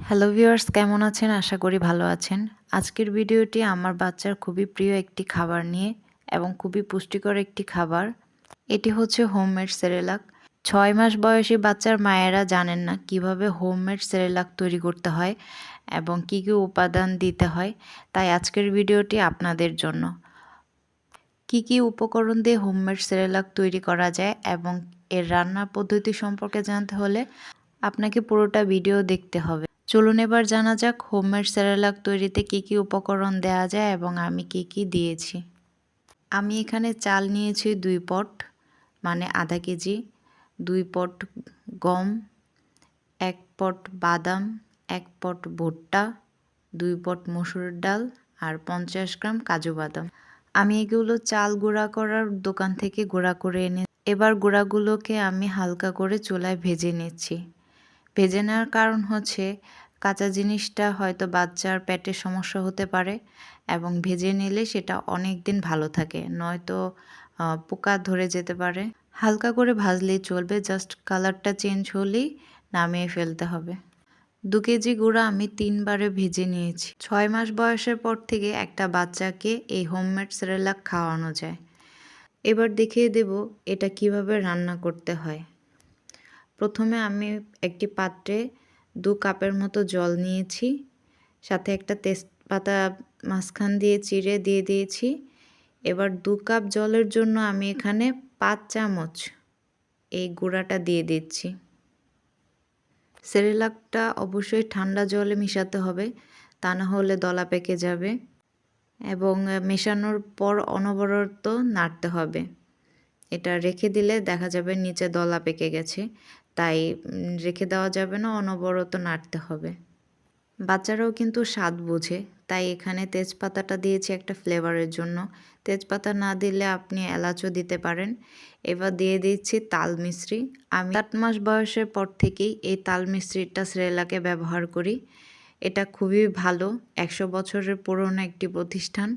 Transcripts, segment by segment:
Hello viewers, কেমন আছেন? আশা করি ভালো আছেন। আজকের ভিডিওটি আমার বাচ্চার খুবই প্রিয় একটি খাবার নিয়ে এবং খুবই পুষ্টিকর একটি খাবার। এটি হচ্ছে হোমমেড সেরেলাক। ৬ মাস বয়সী বাচ্চার মায়েরা জানেন না কিভাবে হোমমেড সেরেলাক তৈরি করতে হয় এবং কী কী উপাদান দিতে হয়। তাই আজকের ভিডিওটি আপনাদের জন্য। কী কী উপকরণ দিয়ে হোমমেড সেরেলাক তৈরি করা যায় এবং এর রান্নার পদ্ধতি সম্পর্কে জানতে হলে আপনাকে পুরোটা ভিডিও দেখতে হবে। চলুন এবার জানা যাক হোমমেড সেরেলাক তৈরিতে কী কী উপকরণ দেওয়া যায় এবং আমি কী কী দিয়েছি। আমি এখানে চাল নিয়েছি 2 পট, মানে আধা কেজি, 2 পট গম, 1 পট বাদাম, 1 পট ভুট্টা, 2 পট মসুর ডাল আর 50 গ্রাম কাজু বাদাম। আমি এগুলো চাল গুঁড়া করার দোকান থেকে গুঁড়া করে এনে এবার গুঁড়াগুলোকে আমি হালকা করে চুলায় ভেজে নিচ্ছি। ভেজে নেওয়ার কারণ হচ্ছে কাঁচা জিনিসটা হয়তো বাচ্চার পেটের সমস্যা হতে পারে এবং ভেজে নিলে সেটা অনেক দিন ভালো থাকে, নয়তো পোকা ধরে যেতে পারে। হালকা করে ভাজলেই চলবে, জাস্ট কালারটা চেঞ্জ হলেই নামিয়ে ফেলতে হবে। 2 কেজি গুঁড়া আমি 3 বারে ভেজে নিয়েছি। 6 মাস বয়সের পর থেকে একটা বাচ্চাকে এই হোমমেড সেরেলাক খাওয়ানো যায়। এবার দেখিয়ে দেব এটা কিভাবে রান্না করতে হয়। প্রথমে আমি একটি পাত্রে 2 কাপের মতো জল নিয়েছি, সাথে একটা তেজপাতা মাঝখান দিয়ে চিড়ে দিয়ে দিয়েছি। এবার 2 কাপ জলের জন্য আমি এখানে 5 চামচ এই গুঁড়াটা দিয়ে দিচ্ছি। সেরেলাকটা অবশ্যই ঠান্ডা জলে মিশাতে হবে, তা না হলে দলা পেকে যাবে এবং মেশানোর পর অনবরত নাড়তে হবে। এটা রেখে দিলে দেখা যাবে নিচে দলা পেকে গেছে, তাই রেখে দেওয়া যাবে না, অনবরত নাড়তে হবে। বাচ্চারাও কিন্তু স্বাদ বোঝে, তাই এখানে তেজপাতাটা দিয়েছি একটা ফ্লেভারের জন্য। তেজপাতা না দিলে আপনি এলাচও দিতে পারেন। এবার দিয়ে দিচ্ছি তাল মিশ্রি। আমি 8 মাস বয়সের পর থেকেই এই তাল মিশ্রিটা সেরেলাকে ব্যবহার করি। এটা খুবই ভালো, 100 বছরের পুরনো একটি প্রতিষ্ঠান।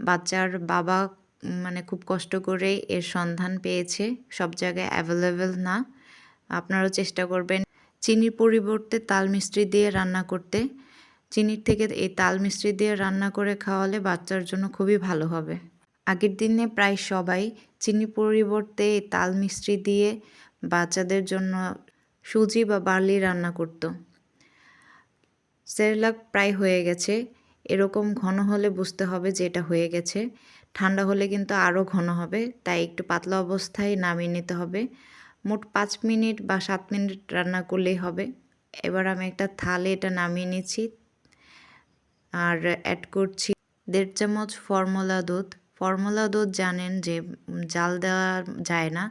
বাচ্চার বাবা মানে খুব কষ্ট করেই এর সন্ধান পেয়েছে, সব জায়গায় অ্যাভেলেবেল না। আপনারাও চেষ্টা করবেন চিনির পরিবর্তে তাল মিষ্টি দিয়ে রান্না করতে। চিনির থেকে এই তাল মিষ্টি দিয়ে রান্না করে খাওয়ালে বাচ্চার জন্য খুবই ভালো হবে। আগের দিনে প্রায় সবাই চিনির পরিবর্তে এই তাল মিষ্টি দিয়ে বাচ্চাদের জন্য সুজি বা বার্লি রান্না করত। সেরেলাক প্রায় হয়ে গেছে, এরকম ঘন হলে বুঝতে হবে যে এটা হয়ে গেছে। ঠান্ডা হলে কিন্তু আরও ঘন হবে, তাই একটু পাতলা অবস্থায় নামিয়ে নিতে হবে। মোট 5 মিনিট বা 7 মিনিট রান্না করলেই হবে। এবার আমি একটা থালে এটা নামিয়ে নিচ্ছি আর অ্যাড করছি 1.5 চামচ ফর্মুলা দুধ। ফর্মুলা দুধ জানেন যে জাল দেওয়া যায় না,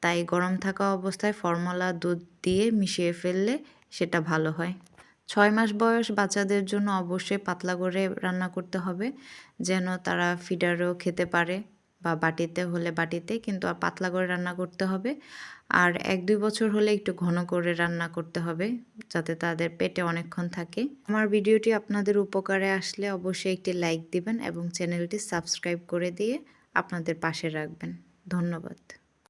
তাই গরম থাকা অবস্থায় ফর্মুলা দুধ দিয়ে মিশিয়ে ফেললে সেটা ভালো হয়। 6 মাস বয়স বাচ্চাদের জন্য অবশ্যই পাতলা করে রান্না করতে হবে, যেন তারা ফিডারেও খেতে পারে বা বাটিতে হলে বাটিতে, কিন্তু আর পাতলা করে রান্না করতে হবে। আর 1-2 বছর হলে একটু ঘন করে রান্না করতে হবে, যাতে তাদের পেটে অনেকক্ষণ থাকে। আমার ভিডিওটি আপনাদের উপকারে আসলে অবশ্যই একটি লাইক দিবেন এবং চ্যানেলটি সাবস্ক্রাইব করে দিয়ে আপনাদের পাশে রাখবেন। ধন্যবাদ।